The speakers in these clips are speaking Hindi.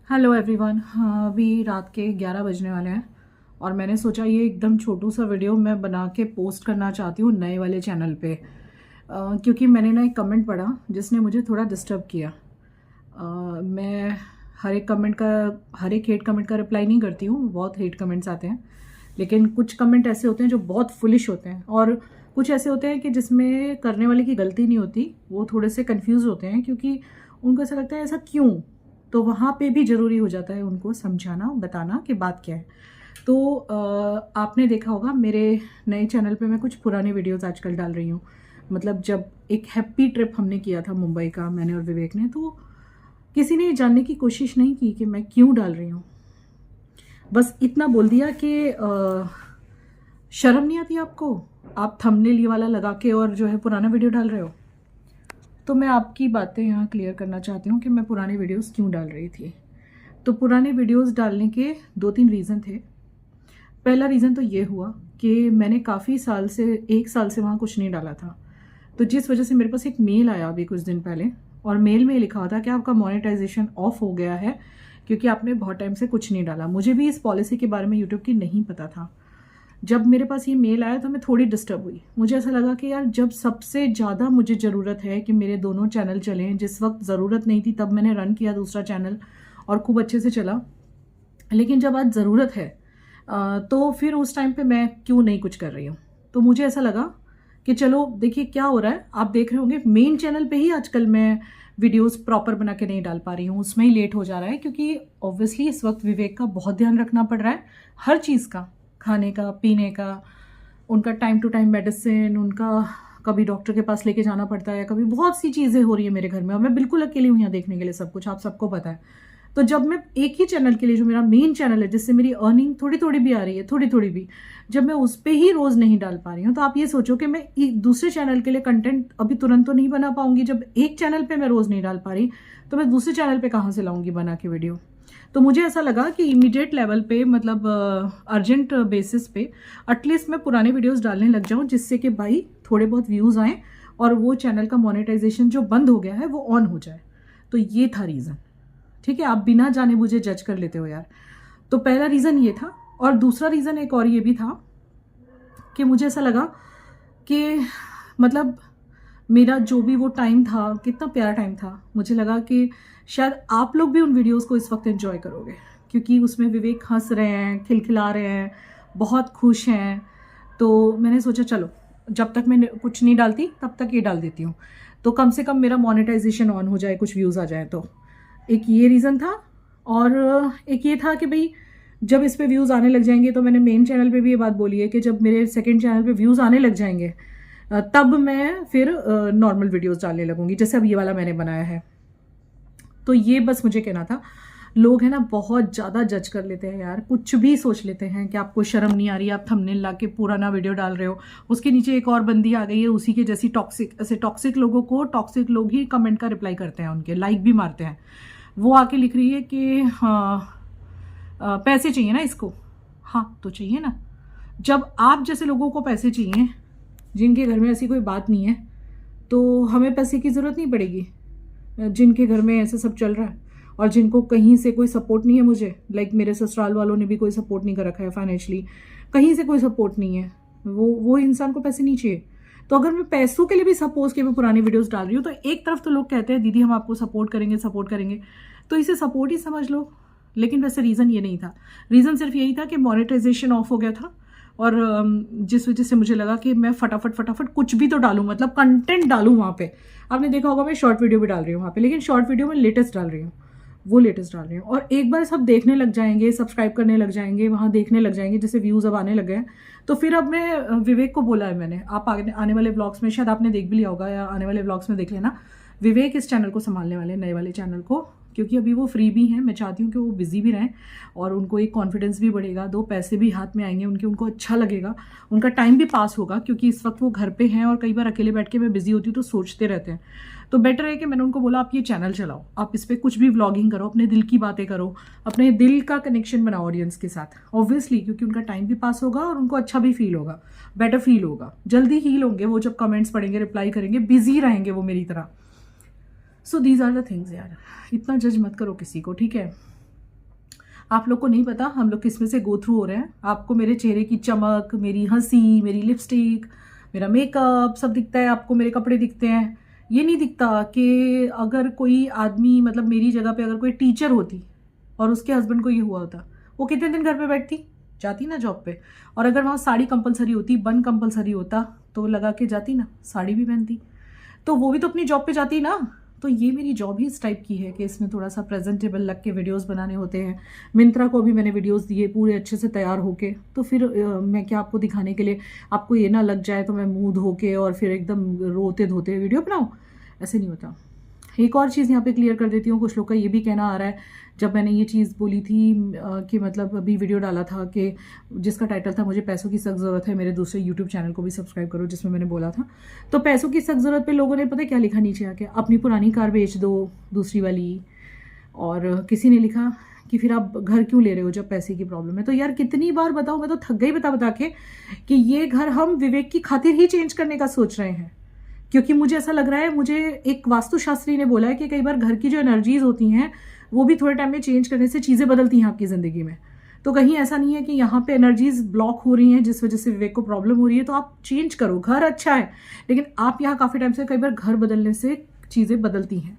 Hello everyone. हाँ, अभी रात के 11 बजने वाले हैं और मैंने सोचा ये एकदम छोटू सा वीडियो मैं बना के पोस्ट करना चाहती हूँ नए वाले चैनल पे। क्योंकि मैंने ना एक कमेंट पढ़ा जिसने मुझे थोड़ा डिस्टर्ब किया। मैं हर एक हेट कमेंट का रिप्लाई नहीं करती हूँ, बहुत हेट कमेंट्स आते हैं, लेकिन कुछ कमेंट ऐसे होते हैं जो बहुत फुलिश होते हैं और कुछ ऐसे होते हैं कि जिसमें करने वाले की गलती नहीं होती, वो थोड़े से कंफ्यूज होते हैं क्योंकि उनको ऐसा लगता है ऐसा क्यों। तो वहाँ पे भी ज़रूरी हो जाता है उनको समझाना, बताना कि बात क्या है। तो आपने देखा होगा मेरे नए चैनल पे मैं कुछ पुराने वीडियोस आजकल डाल रही हूँ। मतलब जब एक हैप्पी ट्रिप हमने किया था मुंबई का, मैंने और विवेक ने, तो किसी ने ये जानने की कोशिश नहीं की कि मैं क्यों डाल रही हूँ। बस इतना बोल दिया कि शर्म नहीं आती आपको, आप थंबनेल ये वाला लगा के और जो है पुराना वीडियो डाल रहे हो। तो मैं आपकी बातें यहाँ क्लियर करना चाहती हूँ कि मैं पुराने वीडियोस क्यों डाल रही थी। तो पुराने वीडियोस डालने के 2-3 रीज़न थे। पहला रीज़न तो ये हुआ कि मैंने काफ़ी साल से 1 साल से वहाँ कुछ नहीं डाला था, तो जिस वजह से मेरे पास एक मेल आया अभी कुछ दिन पहले, और मेल में लिखा हुआ था कि आपका मोनेटाइजेशन ऑफ हो गया है क्योंकि आपने बहुत टाइम से कुछ नहीं डाला। मुझे भी इस पॉलिसी के बारे में यूट्यूब की नहीं पता था। जब मेरे पास ये मेल आया तो मैं थोड़ी डिस्टर्ब हुई। मुझे ऐसा लगा कि यार, जब सबसे ज़्यादा मुझे ज़रूरत है कि मेरे दोनों चैनल चलें, जिस वक्त ज़रूरत नहीं थी तब मैंने रन किया दूसरा चैनल और खूब अच्छे से चला, लेकिन जब आज ज़रूरत है तो फिर उस टाइम पे मैं क्यों नहीं कुछ कर रही हूँ। तो मुझे ऐसा लगा कि चलो देखिए क्या हो रहा है। आप देख रहे होंगे मेन चैनल पे ही आजकल मैं वीडियोस प्रॉपर बना के नहीं डाल पा रही हूँ, उसमें ही लेट हो जा रहा है क्योंकि ऑब्वियसली इस वक्त विवेक का बहुत ध्यान रखना पड़ रहा है, हर चीज़ का, खाने का, पीने का, उनका टाइम टू टाइम मेडिसिन, उनका कभी डॉक्टर के पास लेके जाना पड़ता है, कभी बहुत सी चीज़ें हो रही है मेरे घर में और मैं बिल्कुल अकेली हूँ यहाँ देखने के लिए सब कुछ, आप सबको पता है। तो जब मैं एक ही चैनल के लिए, जो मेरा मेन चैनल है जिससे मेरी अर्निंग थोड़ी थोड़ी भी आ रही है, थोड़ी थोड़ी भी, जब मैं उस पर ही रोज़ नहीं डाल पा रही हूँ, तो आप ये सोचो कि मैं दूसरे चैनल के लिए कंटेंट अभी तुरंत तो नहीं बना पाऊंगी। जब एक चैनल पे मैं रोज़ नहीं डाल पा रही तो मैं दूसरे चैनल पे कहाँ से लाऊंगी बना के वीडियो। तो मुझे ऐसा लगा कि इमीडिएट लेवल पे, मतलब अर्जेंट बेसिस पे एटलीस्ट मैं पुराने वीडियोस डालने लग जाऊं, जिससे कि भाई थोड़े बहुत व्यूज़ आएँ और वो चैनल का मोनेटाइजेशन जो बंद हो गया है वो ऑन हो जाए। तो ये था रीज़न। ठीक है, आप बिना जाने मुझे जज कर लेते हो यार। तो पहला रीज़न ये था, और दूसरा रीज़न एक और ये भी था कि मुझे ऐसा लगा कि मतलब मेरा जो भी वो टाइम था, कितना प्यारा टाइम था, मुझे लगा कि शायद आप लोग भी उन वीडियोस को इस वक्त एंजॉय करोगे क्योंकि उसमें विवेक हंस रहे हैं, खिलखिला रहे हैं, बहुत खुश हैं। तो मैंने सोचा चलो जब तक मैं कुछ नहीं डालती तब तक ये डाल देती हूँ, तो कम से कम मेरा मोनेटाइजेशन ऑन हो जाए, कुछ व्यूज़ आ जाए। तो एक ये रीज़न था, और एक ये था कि भाई जब इस पे व्यूज़ आने लग जाएंगे, तो मैंने मेन चैनल पे भी ये बात बोली है कि जब मेरे सेकंड चैनल पे व्यूज़ आने लग जाएंगे तब मैं फिर नॉर्मल वीडियोस डालने लगूंगी, जैसे अब ये वाला मैंने बनाया है। तो ये बस मुझे कहना था। लोग है ना बहुत ज़्यादा जज कर लेते हैं यार, कुछ भी सोच लेते हैं कि आपको शर्म नहीं आ रही, आप थंबनेल ला के पुराना वीडियो डाल रहे हो। उसके नीचे एक और बंदी आ गई है उसी के जैसी टॉक्सिक, ऐसे टॉक्सिक लोगों को टॉक्सिक लोग ही कमेंट का रिप्लाई करते हैं, उनके लाइक भी मारते हैं। वो आके लिख रही है कि हाँ पैसे चाहिए ना इसको। हाँ तो चाहिए ना, जब आप जैसे लोगों को पैसे चाहिए जिनके घर में ऐसी कोई बात नहीं है, तो हमें पैसे की ज़रूरत नहीं पड़ेगी। जिनके घर में ऐसा सब चल रहा है और जिनको कहीं से कोई सपोर्ट नहीं है, मुझे लाइक मेरे ससुराल वालों ने भी कोई सपोर्ट नहीं कर रखा है फाइनेंशियली, कहीं से कोई सपोर्ट नहीं है, वो इंसान को पैसे नहीं चाहिए। तो अगर मैं पैसों के लिए भी सपोज के मैं पुरानी वीडियोस डाल रही हूँ, तो एक तरफ तो लोग कहते हैं दीदी हम आपको सपोर्ट करेंगे, सपोर्ट करेंगे, तो इसे सपोर्ट ही समझ लो। लेकिन वैसे रीज़न ये नहीं था, रीज़न सिर्फ यही था कि मोनेटाइजेशन ऑफ हो गया था और जिस वजह से मुझे लगा कि मैं फटाफट कुछ भी तो डालूं, मतलब कंटेंट डालूं वहाँ पे। आपने देखा होगा मैं शॉर्ट वीडियो भी डाल रही हूँ वहाँ पे, लेकिन शॉर्ट वीडियो में लेटेस्ट डाल रही हूँ, वो लेटेस्ट डाल रही हूँ। और एक बार सब देखने लग जाएंगे, सब्सक्राइब करने लग जाएंगे, वहाँ देखने लग जाएंगे, जैसे व्यूज़ अब आने लग गए हैं, तो फिर अब मैं विवेक को बोला है मैंने, आप आने वाले ब्लॉग्स में, शायद आपने देख भी लिया होगा या आने वाले ब्लॉग्स में देख लेना, विवेक इस चैनल को संभालने वाले, नए वाले चैनल को, क्योंकि अभी वो फ्री भी हैं। मैं चाहती हूँ कि वो बिजी भी रहें और उनको एक कॉन्फिडेंस भी बढ़ेगा, 2 पैसे भी हाथ में आएंगे उनके, उनको अच्छा लगेगा, उनका टाइम भी पास होगा, क्योंकि इस वक्त वो घर पे हैं और कई बार अकेले बैठ के मैं बिजी होती हूँ तो सोचते रहते हैं। तो बेटर है कि मैंने उनको बोला आप ये चैनल चलाओ, आप इस पर कुछ भी व्लॉगिंग करो, अपने दिल की बातें करो, अपने दिल का कनेक्शन बनाओ ऑडियंस के साथ, ऑब्वियसली क्योंकि उनका टाइम भी पास होगा और उनको अच्छा भी फील होगा, बेटर फील होगा, जल्दी हील होंगे वो, जब कमेंट्स पढ़ेंगे, रिप्लाई करेंगे, बिजी रहेंगे वो मेरी तरह। So these are the things यार, इतना जज मत करो किसी को, ठीक है। आप लोग को नहीं पता हम लोग किस में से गो थ्रू हो रहे हैं। आपको मेरे चेहरे की चमक, मेरी हंसी, मेरी लिपस्टिक, मेरा मेकअप सब दिखता है, आपको मेरे कपड़े दिखते हैं। ये नहीं दिखता कि अगर कोई आदमी, मतलब मेरी जगह पे अगर कोई टीचर होती और उसके हस्बैंड को ये हुआ होता, वो कितने दिन घर पे बैठती, जाती ना जॉब पे। और अगर वहाँ साड़ी कंपलसरी होती, बन कंपलसरी होता, तो लगा के जाती ना, साड़ी भी पहनती, तो वो भी तो अपनी जॉब पे जाती ना। तो ये मेरी जॉब ही इस टाइप की है कि इसमें थोड़ा सा प्रेजेंटेबल लग के वीडियोस बनाने होते हैं। मिंत्रा को भी मैंने वीडियोस दिए पूरे अच्छे से तैयार होके, तो फिर मैं क्या आपको दिखाने के लिए, आपको ये ना लग जाए तो मैं मुंह धो के और फिर एकदम रोते धोते वीडियो बनाऊँ, ऐसे नहीं होता। एक और चीज़ यहाँ पे क्लियर कर देती हूँ, कुछ लोग का ये भी कहना आ रहा है, जब मैंने ये चीज़ बोली थी कि मतलब अभी वीडियो डाला था कि जिसका टाइटल था मुझे पैसों की सख्त ज़रूरत है, मेरे दूसरे यूट्यूब चैनल को भी सब्सक्राइब करो जिसमें मैंने बोला था, तो पैसों की सख्त ज़रूरत पे लोगों ने पता है क्या लिखा नीचे आके, अपनी पुरानी कार बेच दो दूसरी वाली। और किसी ने लिखा कि फिर आप घर क्यों ले रहे हो जब पैसे की प्रॉब्लम है। तो यार कितनी बार बताऊँ, मैं तो थक गई बता बता के कि ये घर हम विवेक की खातिर ही चेंज करने का सोच रहे हैं, क्योंकि मुझे ऐसा लग रहा है, मुझे एक वास्तुशास्त्री ने बोला है कि कई बार घर की जो एनर्जीज होती हैं वो भी थोड़े टाइम में चेंज करने से चीज़ें बदलती हैं आपकी ज़िंदगी में। तो कहीं ऐसा नहीं है कि यहाँ पे एनर्जीज ब्लॉक हो रही हैं जिस वजह से विवेक को प्रॉब्लम हो रही है, तो आप चेंज करो। घर अच्छा है, लेकिन आप यहाँ काफ़ी टाइम से कई बार घर बदलने से चीज़ें बदलती हैं।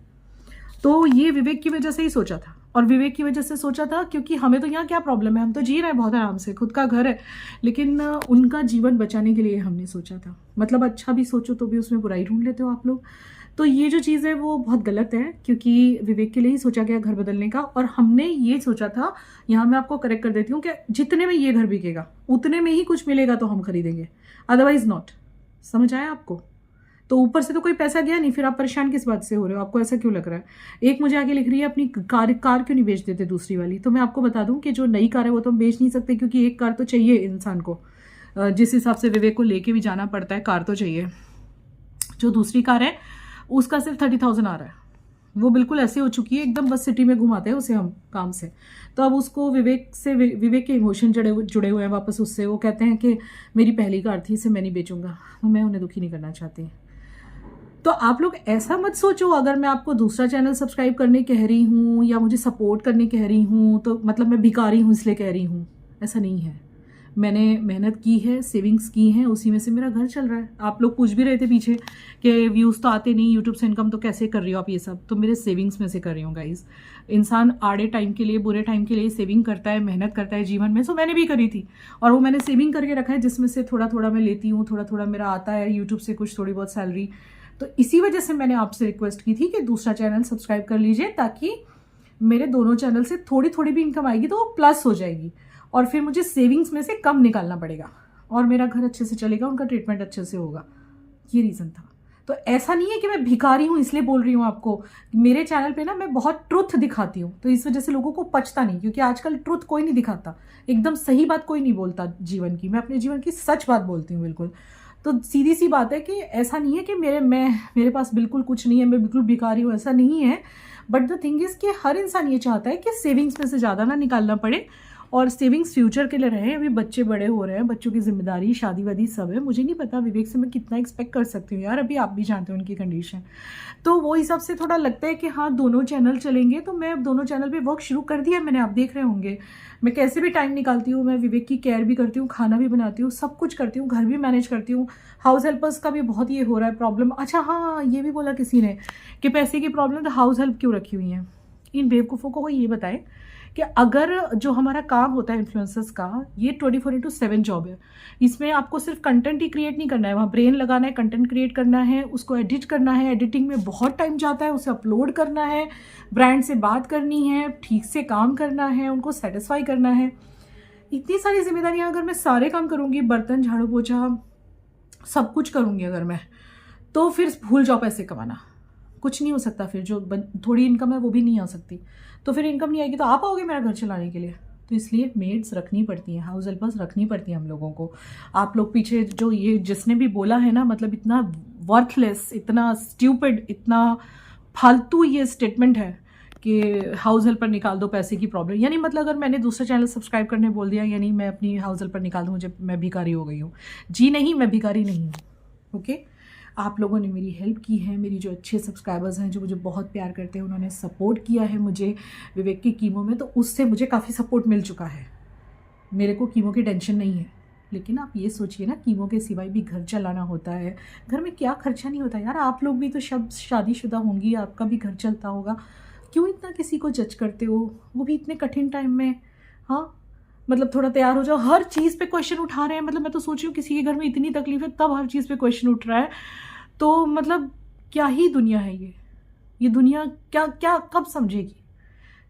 तो ये विवेक की वजह से ही सोचा था, और विवेक की वजह से सोचा था क्योंकि हमें तो यहाँ क्या प्रॉब्लम है, हम तो जी रहे हैं बहुत आराम से, खुद का घर है, लेकिन उनका जीवन बचाने के लिए हमने सोचा था। मतलब अच्छा भी सोचो तो भी उसमें बुराई ढूंढ लेते हो आप लोग। तो ये जो चीज़ है वो बहुत गलत है, क्योंकि विवेक के लिए ही सोचा गया घर बदलने का। और हमने ये सोचा था, यहाँ मैं आपको करेक्ट कर देती हूँ, कि जितने में ये घर बिकेगा उतने में ही कुछ मिलेगा तो हम खरीदेंगे, अदरवाइज नॉट। समझ आया आपको? तो ऊपर से तो कोई पैसा गया नहीं, फिर आप परेशान किस बात से हो रहे हो? आपको ऐसा क्यों लग रहा है? एक मुझे आगे लिख रही है अपनी कार क्यों नहीं बेच देते दूसरी वाली। तो मैं आपको बता दूं कि जो नई कार है वो तो हम बेच नहीं सकते, क्योंकि एक कार तो चाहिए इंसान को, जिस हिसाब से विवेक को लेके भी जाना पड़ता है, कार तो चाहिए। जो दूसरी कार है उसका सिर्फ 30,000 आ रहा है, वो बिल्कुल ऐसे हो चुकी है एकदम, बस सिटी में घुमाते हैं उसे हम काम से। तो अब उसको विवेक के इमोशन जुड़े हुए हैं वापस उससे। वो कहते हैं कि मेरी पहली कार थी, इसे मैं नहीं बेचूंगा। तो मैं उन्हें दुखी नहीं करना चाहती। तो आप लोग ऐसा मत सोचो, अगर मैं आपको दूसरा चैनल सब्सक्राइब करने कह रही हूँ या मुझे सपोर्ट करने कह रही हूँ तो मतलब मैं भिखारी हूँ इसलिए कह रही हूँ, ऐसा नहीं है। मैंने मेहनत की है, सेविंग्स की हैं, उसी में से मेरा घर चल रहा है। आप लोग पूछ भी रहे थे पीछे कि व्यूज़ तो आते नहीं यूट्यूब से, इनकम तो कैसे कर रही हो आप ये सब, तो मेरे सेविंग्स में से कर रही हूँ गाइज। इंसान आड़े टाइम के लिए, बुरे टाइम के लिए सेविंग करता है, मेहनत करता है जीवन में। सो मैंने भी करी थी, और वो मैंने सेविंग करके रखा है, जिसमें से थोड़ा थोड़ा मैं लेती हूँ, थोड़ा थोड़ा मेरा आता है यूट्यूब से कुछ थोड़ी बहुत सैलरी। तो इसी वजह से मैंने आपसे रिक्वेस्ट की थी कि दूसरा चैनल सब्सक्राइब कर लीजिए, ताकि मेरे दोनों चैनल से थोड़ी थोड़ी भी इनकम आएगी तो वो प्लस हो जाएगी, और फिर मुझे सेविंग्स में से कम निकालना पड़ेगा, और मेरा घर अच्छे से चलेगा, उनका ट्रीटमेंट अच्छे से होगा। ये रीज़न था। तो ऐसा नहीं है कि मैं भिखारी हूँ इसलिए बोल रही हूँ आपको। मेरे चैनल पे ना मैं बहुत ट्रुथ दिखाती हूँ, तो इस वजह से लोगों को पचता नहीं, क्योंकि आजकल ट्रुथ कोई नहीं दिखाता, एकदम सही बात कोई नहीं बोलता जीवन की। मैं अपने जीवन की सच बात बोलती हूँ बिल्कुल। तो सीधी सी बात है कि ऐसा नहीं है कि मेरे पास बिल्कुल कुछ नहीं है, मैं बिल्कुल भिखारी हूँ, ऐसा नहीं है। बट द थिंग इज़ कि हर इंसान ये चाहता है कि सेविंग्स में से ज़्यादा ना निकालना पड़े, और सेविंग्स फ्यूचर के लिए रहे। अभी बच्चे बड़े हो रहे हैं, बच्चों की जिम्मेदारी, शादी वादी सब है। मुझे नहीं पता विवेक से मैं कितना एक्सपेक्ट कर सकती हूँ यार, अभी आप भी जानते हो उनकी कंडीशन। तो वो हिसाब से थोड़ा लगता है कि हाँ दोनों चैनल चलेंगे, तो मैं दोनों चैनल पे वर्क शुरू कर दिया मैंने। आप देख रहे होंगे मैं कैसे भी टाइम निकालती हूँ, मैं विवेक की केयर भी करती हूँ, खाना भी बनाती हूँ, सब कुछ करती हूँ, घर भी मैनेज करती हूँ। हाउस हेल्पर्स का भी बहुत ये हो रहा है प्रॉब्लम। अच्छा हाँ, ये भी बोला किसी ने कि पैसे की प्रॉब्लम, तो हाउस हेल्प क्यों रखी हुई है? इन बेवकूफ़ों को ये बताएं कि अगर जो हमारा काम होता है इन्फ्लुएंसर्स का, ये 24/7 जॉब है। इसमें आपको सिर्फ कंटेंट ही क्रिएट नहीं करना है, वहाँ ब्रेन लगाना है, कंटेंट क्रिएट करना है, उसको एडिट करना है, एडिटिंग में बहुत टाइम जाता है, उसे अपलोड करना है, ब्रांड से बात करनी है, ठीक से काम करना है, उनको सेटिस्फाई करना है। इतनी सारी जिम्मेदारियाँ अगर मैं सारे काम करूँगी, बर्तन झाड़ू पोछा सब कुछ करूँगी अगर मैं, तो फिर भूल जाओ पैसे कमाना, कुछ नहीं हो सकता। फिर जो थोड़ी इनकम है वो भी नहीं आ सकती, तो फिर इनकम नहीं आएगी तो आप आओगे मेरा घर चलाने के लिए? तो इसलिए मेड्स रखनी पड़ती हैं, हाउस हेल्पर्स रखनी पड़ती हैं हम लोगों को। आप लोग पीछे जो ये जिसने भी बोला है ना, मतलब इतना वर्थलेस, इतना स्ट्यूपिड, इतना फालतू ये स्टेटमेंट है कि हाउस हेल्पर निकाल दो पैसे की प्रॉब्लम। यानी मतलब अगर मैंने दूसरा चैनल सब्सक्राइब करने बोल दिया, यानी मैं अपनी हाउस हेल्पर निकाल दूँ, मुझे मैं भिखारी हो गई हूँ? जी नहीं, मैं भिखारी नहीं हूँ। ओके, आप लोगों ने मेरी हेल्प की है, मेरी जो अच्छे सब्सक्राइबर्स हैं जो मुझे बहुत प्यार करते हैं, उन्होंने सपोर्ट किया है मुझे विवेक की कीमो में, तो उससे मुझे काफ़ी सपोर्ट मिल चुका है। मेरे को कीमो की टेंशन नहीं है। लेकिन आप ये सोचिए ना, कीमो के सिवाय भी घर चलाना होता है। घर में क्या खर्चा नहीं होता यार। आप लोग भी तो शादीशुदा होंगी, आपका भी घर चलता होगा। क्यों इतना किसी को जज करते हो, वो भी इतने कठिन टाइम में। हाँ मतलब थोड़ा तैयार हो जाओ। हर चीज़ पे क्वेश्चन उठा रहे हैं। मतलब मैं तो सोच रही हूँ किसी के घर में इतनी तकलीफ है तब हर चीज़ पे क्वेश्चन उठ रहा है। तो मतलब क्या ही दुनिया है ये दुनिया क्या क्या कब समझेगी।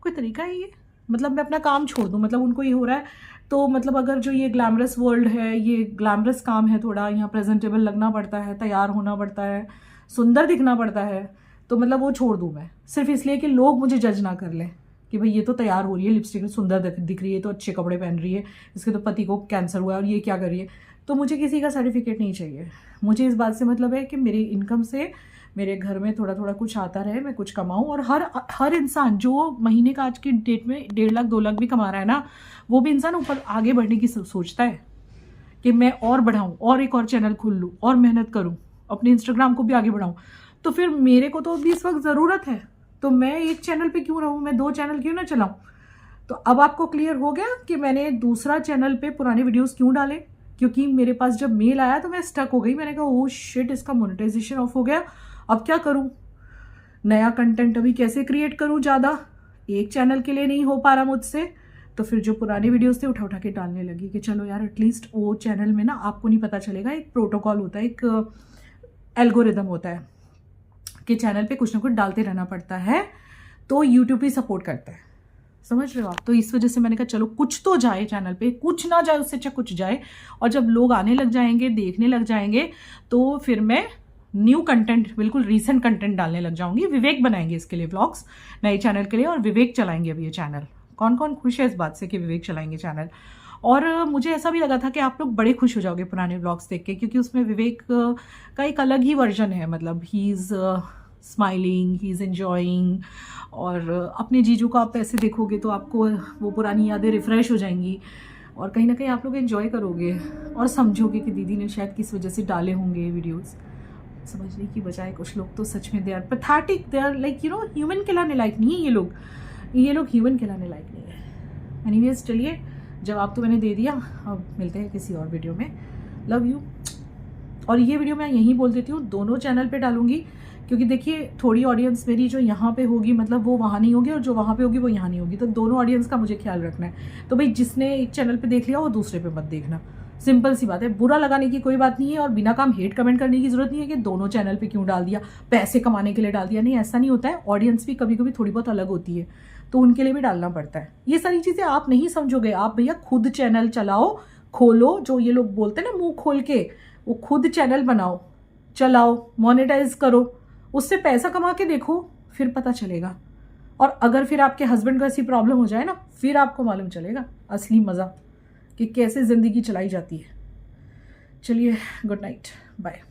कोई तरीका है ये? मतलब मैं अपना काम छोड़ दूँ, मतलब उनको ये हो रहा है तो मतलब अगर जो ये ग्लैमरस वर्ल्ड है, ये ग्लैमरस काम है, थोड़ा यहाँ प्रेजेंटेबल लगना पड़ता है, तैयार होना पड़ता है, सुंदर दिखना पड़ता है, तो मतलब वो छोड़ दूँ मैं सिर्फ इसलिए कि लोग मुझे जज ना कर लें कि भाई ये तो तैयार हो रही है, लिपस्टिक सुंदर दिख रही है, तो अच्छे कपड़े पहन रही है, इसके तो पति को कैंसर हुआ है और ये क्या कर रही है। तो मुझे किसी का सर्टिफिकेट नहीं चाहिए। मुझे इस बात से मतलब है कि मेरी इनकम से मेरे घर में थोड़ा थोड़ा कुछ आता रहे, मैं कुछ कमाऊँ। और हर इंसान जो महीने का आज की डेट में 1.5 लाख 2 लाख भी कमा रहा है ना, वो भी इंसान ऊपर आगे बढ़ने की सोचता है कि मैं और बढ़ाऊँ और एक और चैनल खोल लूँ और मेहनत करूँ, अपने इंस्टाग्राम को भी आगे बढ़ाऊँ। तो फिर मेरे को तो भी इस वक्त ज़रूरत है, तो मैं एक चैनल पे क्यों रहूँ, मैं 2 चैनल क्यों ना चलाऊँ। तो अब आपको क्लियर हो गया कि मैंने दूसरा चैनल पे पुराने वीडियोस क्यों डाले। क्योंकि मेरे पास जब मेल आया तो मैं स्टक हो गई। मैंने कहा ओह शिट, इसका मोनेटाइजेशन ऑफ हो गया, अब क्या करूँ, नया कंटेंट अभी कैसे क्रिएट करूँ। ज़्यादा एक चैनल के लिए नहीं हो पा रहा मुझसे, तो फिर जो पुराने वीडियोस थे उठा के डालने लगी कि चलो यार एटलीस्ट वो चैनल में ना आपको नहीं पता चलेगा। एक प्रोटोकॉल होता है, एक एल्गोरिदम होता है कि चैनल पे कुछ ना कुछ डालते रहना पड़ता है, तो यूट्यूब ही सपोर्ट करता है, समझ रहे हो आप। तो इस वजह से मैंने कहा चलो कुछ तो जाए चैनल पे, कुछ ना जाए उससे अच्छा कुछ जाए। और जब लोग आने लग जाएंगे, देखने लग जाएंगे, तो फिर मैं न्यू कंटेंट, बिल्कुल रीसेंट कंटेंट डालने लग जाऊंगी। विवेक बनाएंगे इसके लिए व्लॉग्स नए चैनल के लिए, और विवेक चलाएंगे अब ये चैनल। कौन कौन खुश है इस बात से कि विवेक चलाएंगे चैनल। और मुझे ऐसा भी लगा था कि आप लोग बड़े खुश हो जाओगे पुराने व्लॉग्स देख के, क्योंकि उसमें विवेक का एक अलग ही वर्जन है। मतलब he is smiling, he is enjoying, और अपने जीजू को आप ऐसे देखोगे तो आपको वो पुरानी यादें रिफ़्रेश हो जाएंगी, और कहीं ना कहीं आप लोग एंजॉय करोगे और समझोगे कि दीदी ने शायद किस वजह से डाले होंगे वीडियोस। समझने की बजाय कुछ लोग तो सच में they are pathetic, they are like human कहलाने लायक नहीं है ये लोग ह्यूमन कहलाने लायक नहीं है। एनीवेज चलिए, जवाब तो मैंने दे दिया, अब मिलते हैं किसी और वीडियो में। Love you. और ये वीडियो मैं यहीं बोल देती हूँ, दोनों चैनल पे डालूंगी, क्योंकि देखिए थोड़ी ऑडियंस मेरी जो यहाँ पे होगी मतलब वो वहाँ नहीं होगी, और जो वहाँ पे होगी वो यहाँ नहीं होगी, तो दोनों ऑडियंस का मुझे ख्याल रखना है। तो भाई जिसने एक चैनल पे देख लिया वो दूसरे पे मत देखना, सिंपल सी बात है। बुरा लगाने की कोई बात नहीं है, और बिना काम हेट कमेंट करने की जरूरत नहीं है कि दोनों चैनल पे क्यों डाल दिया, पैसे कमाने के लिए डाल दिया। नहीं, ऐसा नहीं होता है। ऑडियंस भी कभी कभी थोड़ी बहुत अलग होती है, तो उनके लिए भी डालना पड़ता है। ये सारी चीजें आप नहीं समझोगे। आप भैया खुद चैनल चलाओ, खोलो, जो ये लोग बोलते हैं ना मुंह खोल के, वो खुद चैनल बनाओ, चलाओ, मोनेटाइज करो, उससे पैसा कमा के देखो, फिर पता चलेगा। और अगर फिर आपके हस्बैंड को ऐसी प्रॉब्लम हो जाए ना, फिर आपको मालूम चलेगा असली मज़ा कि कैसे ज़िंदगी चलाई जाती है। चलिए, गुड नाइट, बाय।